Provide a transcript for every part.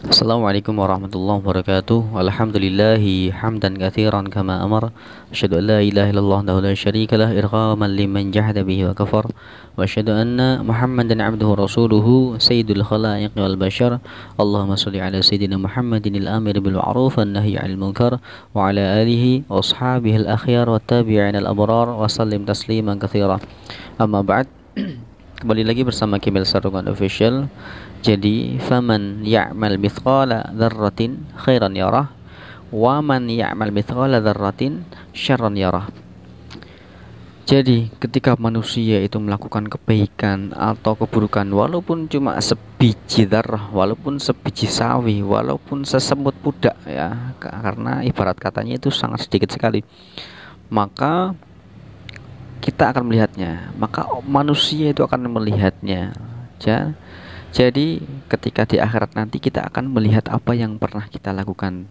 Assalamualaikum warahmatullahi wabarakatuh. Alhamdulillahi hamdan katsiran kama amar. Asyhadu an la ilaha illallah wahdahu la syarikalah irghaman liman jahada bihi wa kafar. Wa asyhadu anna Muhammadan abduhu rasuluhu sayyidul khalaiqi wal bashar. Allahumma shalli ala sayyidina Muhammadin al-amir bil ma'ruf wan nahyi 'anil munkar wa ala alihi wa ashabihi al-akhyar wat tabi'in al-abrar wa sallim tasliman katsira. Amma ba'd. Kembali lagi bersama Kimil Sarungan Official. Jadi faman ya'mal mithqala dzarratin khairan yarah wa man ya'mal mithqala dzarratin syarran yarah. Jadi ketika manusia itu melakukan kebaikan atau keburukan, walaupun cuma sebiji dzarrah, walaupun sebiji sawi, walaupun sesemut pudak ya, karena ibarat katanya itu sangat sedikit sekali, maka kita akan melihatnya, maka manusia itu akan melihatnya. Jadi ketika di akhirat nanti kita akan melihat apa yang pernah kita lakukan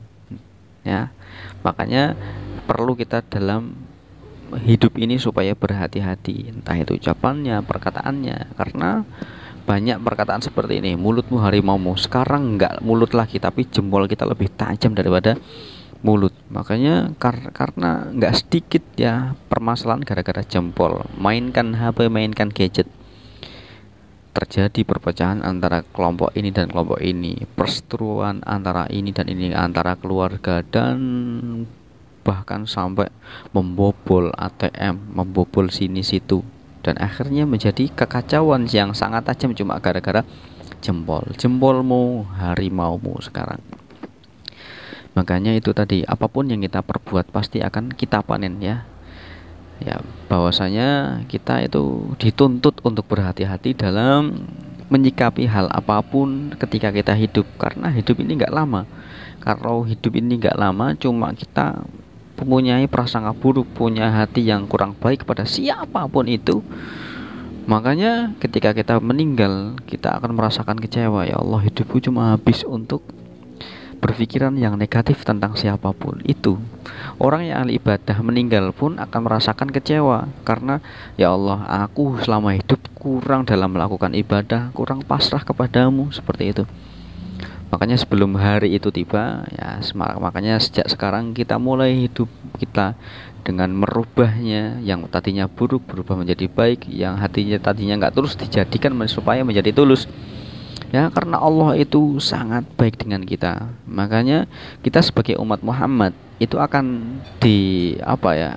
ya. Makanya perlu kita dalam hidup ini supaya berhati-hati, entah itu ucapannya, perkataannya, karena banyak perkataan seperti ini, mulutmu harimaumu. Sekarang enggak mulut lagi, tapi jempol kita lebih tajam daripada mulut. Makanya karena enggak sedikit ya permasalahan gara-gara jempol. Mainkan HP, mainkan gadget, terjadi perpecahan antara kelompok ini dan kelompok ini, perseteruan antara ini dan ini, antara keluarga, dan bahkan sampai membobol ATM, membobol sini situ, dan akhirnya menjadi kekacauan yang sangat tajam cuma gara-gara jempolmu harimaumu sekarang. Makanya itu tadi, apapun yang kita perbuat pasti akan kita panen ya. Ya, bahwasanya kita itu dituntut untuk berhati-hati dalam menyikapi hal apapun ketika kita hidup, karena hidup ini nggak lama. Kalau hidup ini nggak lama, cuma kita mempunyai prasangka buruk, punya hati yang kurang baik kepada siapapun itu, makanya ketika kita meninggal kita akan merasakan kecewa. Ya Allah, hidupku cuma habis untuk berpikiran yang negatif tentang siapapun itu. Orang yang ahli ibadah meninggal pun akan merasakan kecewa, karena ya Allah, aku selama hidup kurang dalam melakukan ibadah, kurang pasrah kepadamu, seperti itu. Makanya sebelum hari itu tiba ya, makanya sejak sekarang kita mulai hidup kita dengan merubahnya, yang tadinya buruk berubah menjadi baik, yang hatinya tadinya nggak tulus dijadikan supaya menjadi tulus ya, karena Allah itu sangat baik dengan kita. Makanya kita sebagai umat Muhammad itu akan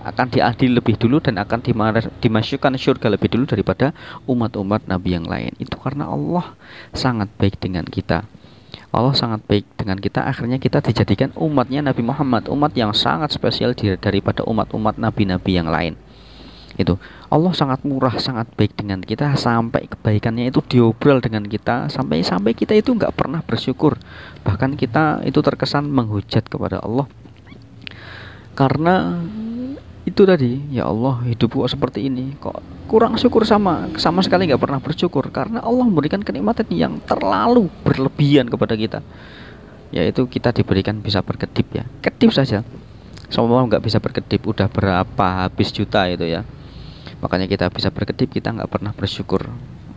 akan diadili lebih dulu dan akan dimasukkan surga lebih dulu daripada umat-umat Nabi yang lain. Itu karena Allah sangat baik dengan kita. Allah sangat baik dengan kita, akhirnya kita dijadikan umatnya Nabi Muhammad, umat yang sangat spesial daripada umat-umat Nabi-Nabi yang lain. Itu Allah sangat murah, sangat baik dengan kita, sampai kebaikannya itu diobral dengan kita, sampai kita itu nggak pernah bersyukur. Bahkan kita itu terkesan menghujat kepada Allah, karena itu tadi, ya Allah, hidupku seperti ini, kok kurang syukur, sama sekali nggak pernah bersyukur, karena Allah memberikan kenikmatan yang terlalu berlebihan kepada kita, yaitu kita diberikan bisa berkedip ya, kedip saja. Semua nggak bisa berkedip, udah berapa habis juta itu ya. Makanya kita bisa berkedip, kita nggak pernah bersyukur.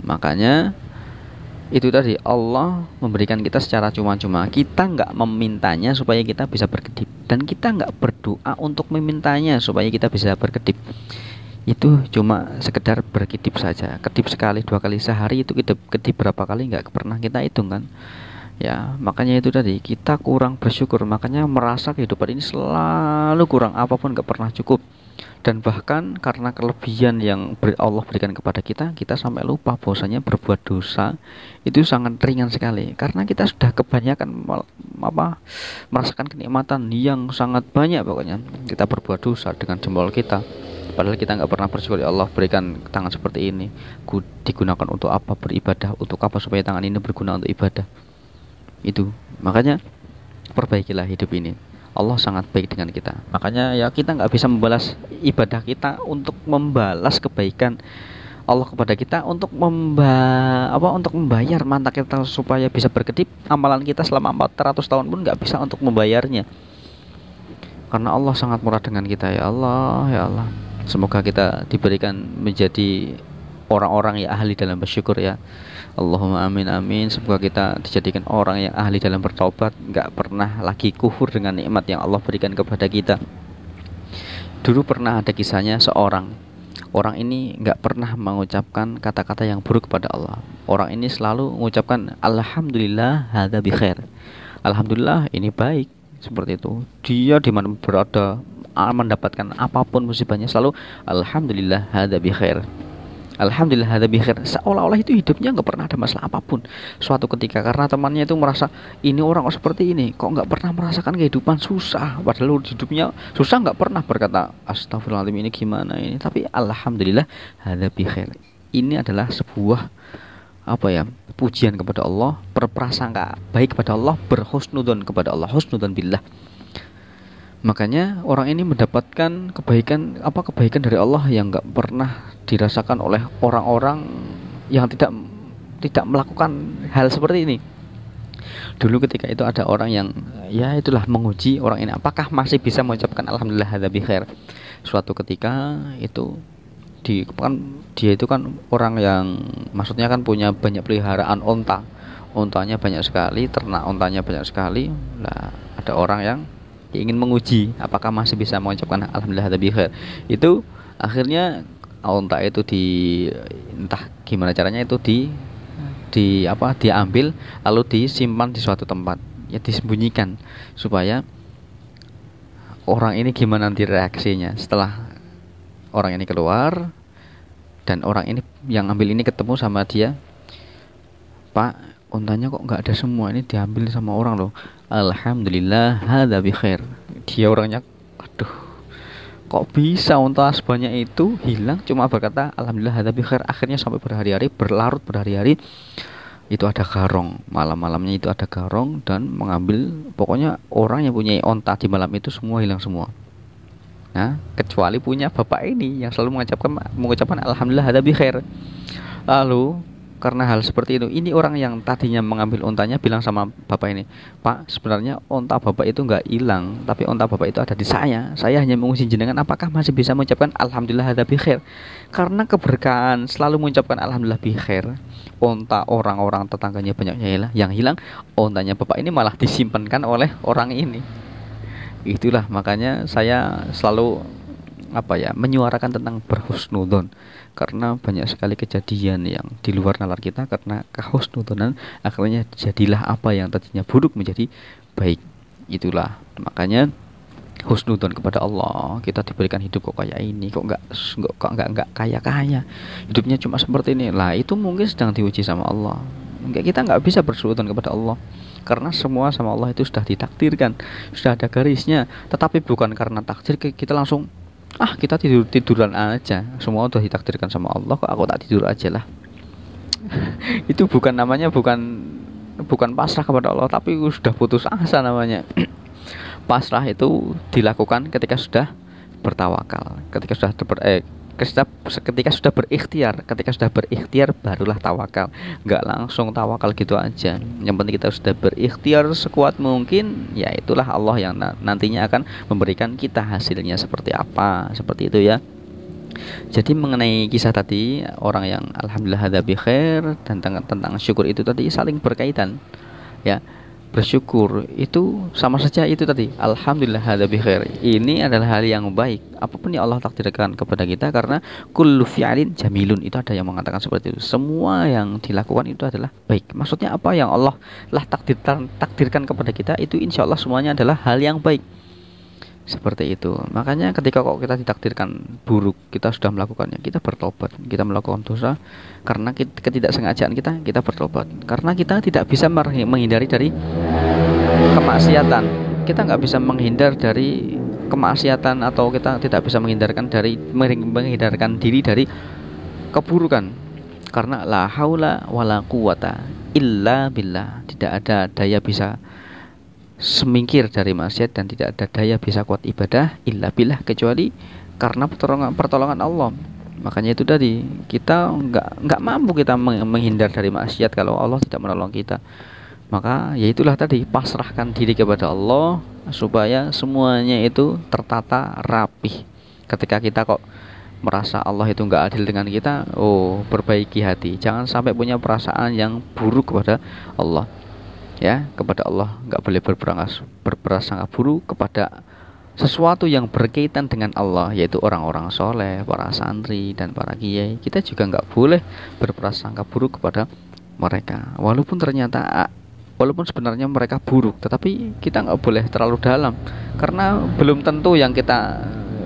Makanya itu tadi, Allah memberikan kita secara cuma-cuma, kita nggak memintanya supaya kita bisa berkedip, dan kita nggak berdoa untuk memintanya supaya kita bisa berkedip. Itu cuma sekedar berkedip saja, kedip sekali, 2 kali sehari, itu kedip berapa kali nggak pernah kita hitung kan ya. Makanya itu tadi, kita kurang bersyukur, makanya merasa kehidupan ini selalu kurang, apapun nggak pernah cukup. Dan bahkan karena kelebihan yang Allah berikan kepada kita, kita sampai lupa bahwasanya berbuat dosa itu sangat ringan sekali, karena kita sudah kebanyakan merasakan kenikmatan yang sangat banyak. Pokoknya kita berbuat dosa dengan jempol kita, padahal kita nggak pernah bersyukur. Ya Allah, berikan tangan seperti ini, digunakan untuk apa? Beribadah. Untuk apa? Supaya tangan ini berguna untuk ibadah. Itu makanya perbaikilah hidup ini. Allah sangat baik dengan kita. Makanya ya, kita nggak bisa membalas ibadah kita untuk membalas kebaikan Allah kepada kita, untuk membayar mantak kita supaya bisa berkedip. Amalan kita selama 400 tahun pun nggak bisa untuk membayarnya, karena Allah sangat murah dengan kita. Ya Allah, ya Allah, semoga kita diberikan menjadi orang-orang yang ahli dalam bersyukur ya. Allahumma amin amin. Semoga kita dijadikan orang yang ahli dalam bertobat, nggak pernah lagi kufur dengan nikmat yang Allah berikan kepada kita. Dulu pernah ada kisahnya seorang orang ini nggak pernah mengucapkan kata-kata yang buruk kepada Allah. Orang ini selalu mengucapkan alhamdulillah hadza bi khair. Alhamdulillah ini baik, seperti itu. Dia di mana berada mendapatkan apapun musibahnya selalu alhamdulillah hadza bi khair. Alhamdulillah hadza bi khair. Seolah-olah itu hidupnya nggak pernah ada masalah apapun. Suatu ketika karena temannya itu merasa ini orang kok seperti ini, kok nggak pernah merasakan kehidupan susah, padahal hidupnya susah nggak pernah berkata astagfirullahaladzim ini gimana ini, tapi alhamdulillah hadza bi khair. Ini adalah sebuah pujian kepada Allah, berprasangka baik kepada Allah, berhusnudzon kepada Allah, husnudzon billah. Makanya orang ini mendapatkan kebaikan dari Allah yang nggak pernah dirasakan oleh orang-orang yang tidak melakukan hal seperti ini. Dulu ketika itu ada orang yang ya itulah menguji orang ini apakah masih bisa mengucapkan alhamdulillah hadza bi khair. Suatu ketika itu dia itu kan orang yang maksudnya kan punya banyak peliharaan ontanya banyak sekali, ternak ontanya banyak sekali. Nah, ada orang yang ingin menguji apakah masih bisa mengucapkan alhamdulillah hadza bi khair. Itu akhirnya onta itu entah gimana caranya itu diambil lalu disimpan di suatu tempat, ya disembunyikan supaya orang ini gimana nanti reaksinya setelah orang ini keluar dan orang ini yang ambil ini ketemu sama dia. Pak, ontanya kok nggak ada semua, ini diambil sama orang loh. Alhamdulillah hadza bi khair. Dia orangnya aduh, kok bisa unta sebanyak itu hilang cuma berkata alhamdulillah hadza bi khair. Akhirnya sampai berlarut berhari-hari itu ada garong, malam-malamnya itu ada garong dan mengambil, pokoknya orang yang punya onta di malam itu semua hilang semua. Nah, kecuali punya bapak ini yang selalu mengucapkan alhamdulillah hadza bi khair. Lalu karena hal seperti itu, ini orang yang tadinya mengambil ontanya bilang sama bapak ini, Pak, sebenarnya onta bapak itu nggak hilang, tapi onta bapak itu ada di saya hanya menguji jenengan apakah masih bisa mengucapkan alhamdulillah hadza bi khair. Karena keberkahan selalu mengucapkan alhamdulillah bi khair, onta orang-orang tetangganya banyaknya yang hilang, ontanya bapak ini malah disimpankan oleh orang ini. Itulah makanya saya selalu menyuarakan tentang berhusnudzon, karena banyak sekali kejadian yang di luar nalar kita karena kehusnudzonan akhirnya jadilah apa yang tadinya buruk menjadi baik. Itulah makanya husnudzon kepada Allah. Kita diberikan hidup kok kayak ini, kok nggak kaya hidupnya cuma seperti ini lah, itu mungkin sedang diuji sama Allah. Kita nggak bisa bersuudzon kepada Allah karena semua sama Allah itu sudah ditakdirkan, sudah ada garisnya. Tetapi bukan karena takdir kita langsung kita tiduran aja, semua udah ditakdirkan sama Allah kok aku tak tidur aja lah. Itu bukan pasrah kepada Allah, tapi sudah putus asa namanya. Pasrah itu dilakukan ketika sudah bertawakal, ketika sudah berikhtiar barulah tawakal. Nggak langsung tawakal gitu aja. Yang penting kita sudah berikhtiar sekuat mungkin, ya itulah Allah yang nantinya akan memberikan kita hasilnya seperti apa, seperti itu ya. Jadi mengenai kisah tadi orang yang alhamdulillah hadza bi khair dan tentang syukur itu tadi saling berkaitan ya. Bersyukur itu sama saja itu tadi alhamdulillah hadza bi khair. Ini adalah hal yang baik apapun yang Allah takdirkan kepada kita, karena kullu fi'lin jamilun, itu ada yang mengatakan seperti itu. Semua yang dilakukan itu adalah baik. Maksudnya apa yang Allah lah takdirkan kepada kita itu insya Allah semuanya adalah hal yang baik. Seperti itu. Makanya ketika kok kita ditakdirkan buruk, kita sudah melakukannya, kita bertobat. Kita melakukan dosa karena ketidaksengajaan kita bertobat. Karena kita tidak bisa menghindari dari kemaksiatan. Kita nggak bisa menghindar dari kemaksiatan, atau kita tidak bisa menghindarkan diri dari keburukan. Karena la haula wala quwata illa billah. Tidak ada daya bisa semingkir dari maksiat dan tidak ada daya bisa kuat ibadah illa billah, kecuali karena pertolongan Allah. Makanya itu tadi kita nggak mampu kita menghindar dari maksiat kalau Allah tidak menolong kita. Maka ya itulah tadi, pasrahkan diri kepada Allah supaya semuanya itu tertata rapih. Ketika kita kok merasa Allah itu nggak adil dengan kita, oh perbaiki hati, jangan sampai punya perasaan yang buruk kepada Allah. Ya, kepada Allah nggak boleh berprasangka buruk kepada sesuatu yang berkaitan dengan Allah, yaitu orang-orang soleh, para santri dan para kiai. Kita juga nggak boleh berprasangka buruk kepada mereka, walaupun sebenarnya mereka buruk, tetapi kita nggak boleh terlalu dalam, karena belum tentu yang kita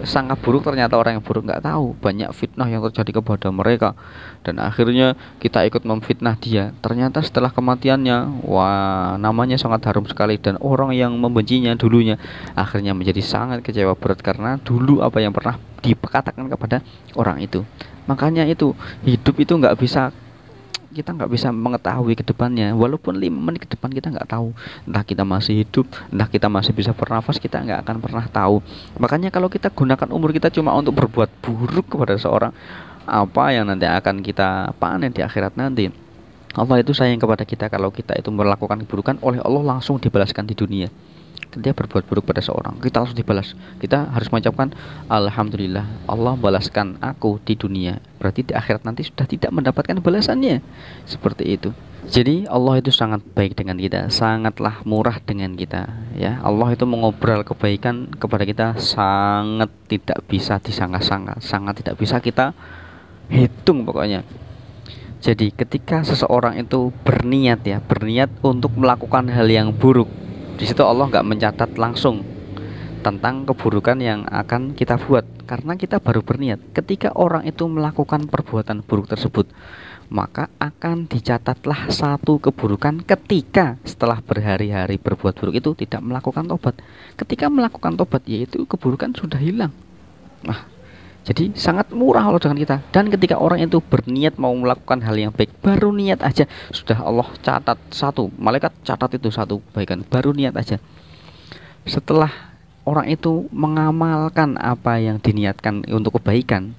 sangat buruk ternyata orang yang buruk. Nggak tahu, banyak fitnah yang terjadi kepada mereka dan akhirnya kita ikut memfitnah dia, ternyata setelah kematiannya, wah, namanya sangat harum sekali, dan orang yang membencinya dulunya akhirnya menjadi sangat kecewa berat karena dulu apa yang pernah dikatakan kepada orang itu. Makanya itu, hidup itu kita nggak bisa mengetahui ke depannya, walaupun 5 menit ke depan kita nggak tahu, entah kita masih hidup, entah kita masih bisa bernafas, kita nggak akan pernah tahu. Makanya kalau kita gunakan umur kita cuma untuk berbuat buruk kepada seorang, apa yang nanti akan kita panen di akhirat nanti? Allah itu sayang kepada kita kalau kita itu melakukan keburukan, oleh Allah langsung dibalaskan di dunia. Dia berbuat buruk pada seorang, kita langsung dibalas. Kita harus mengucapkan alhamdulillah, Allah balaskan aku di dunia, berarti di akhirat nanti sudah tidak mendapatkan balasannya. Seperti itu. Jadi Allah itu sangat baik dengan kita, sangatlah murah dengan kita, ya. Allah itu mengobrol kebaikan kepada kita sangat tidak bisa disangka-sangka, sangat tidak bisa kita hitung pokoknya. Jadi ketika seseorang itu berniat untuk melakukan hal yang buruk, di situ Allah nggak mencatat langsung tentang keburukan yang akan kita buat, karena kita baru berniat. Ketika orang itu melakukan perbuatan buruk tersebut, maka akan dicatatlah satu keburukan ketika setelah berhari-hari berbuat buruk itu tidak melakukan tobat. Ketika melakukan tobat, yaitu keburukan sudah hilang. Nah, jadi sangat murah Allah dengan kita. Dan ketika orang itu berniat mau melakukan hal yang baik, baru niat aja sudah Allah catat satu, malaikat catat itu satu kebaikan, baru niat aja. Setelah orang itu mengamalkan apa yang diniatkan untuk kebaikan,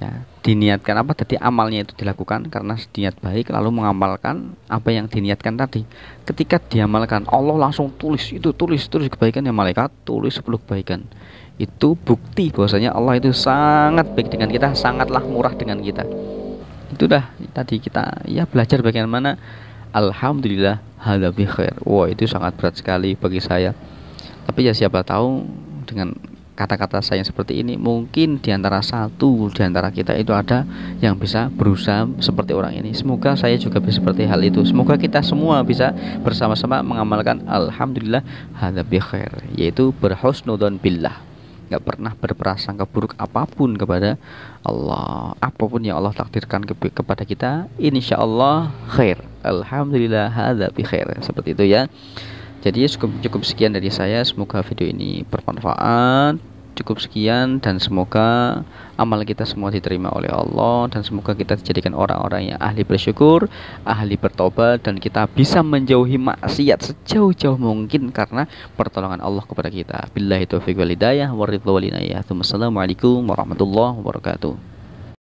ya, diniatkan apa tadi, amalnya itu dilakukan karena niat baik, lalu mengamalkan apa yang diniatkan tadi. Ketika diamalkan, Allah langsung tulis kebaikan, yang malaikat tulis 10 kebaikan. Itu bukti bahwasanya Allah itu sangat baik dengan kita, sangatlah murah dengan kita. Itu dah tadi kita ya belajar bagaimana alhamdulillah hadza bi khair. Wah, itu sangat berat sekali bagi saya. Tapi ya siapa tahu dengan kata-kata saya seperti ini, mungkin diantara kita itu ada yang bisa berusaha seperti orang ini. Semoga saya juga bisa seperti hal itu. Semoga kita semua bisa bersama-sama mengamalkan alhamdulillah hadza bi khair, yaitu berhusnudzon billah. Gak pernah berprasangka buruk apapun kepada Allah. Apapun yang Allah takdirkan kepada kita, insya Allah khair. Alhamdulillah hadza bi khair. Seperti itu ya. Jadi cukup sekian dari saya. Semoga video ini bermanfaat. Cukup sekian, dan semoga amal kita semua diterima oleh Allah, dan semoga kita dijadikan orang-orang yang ahli bersyukur, ahli bertobat, dan kita bisa menjauhi maksiat sejauh-jauh mungkin karena pertolongan Allah kepada kita. Billahi taufiq wal hidayah, waridho wal inayah. Wassalamualaikum warahmatullahi wabarakatuh.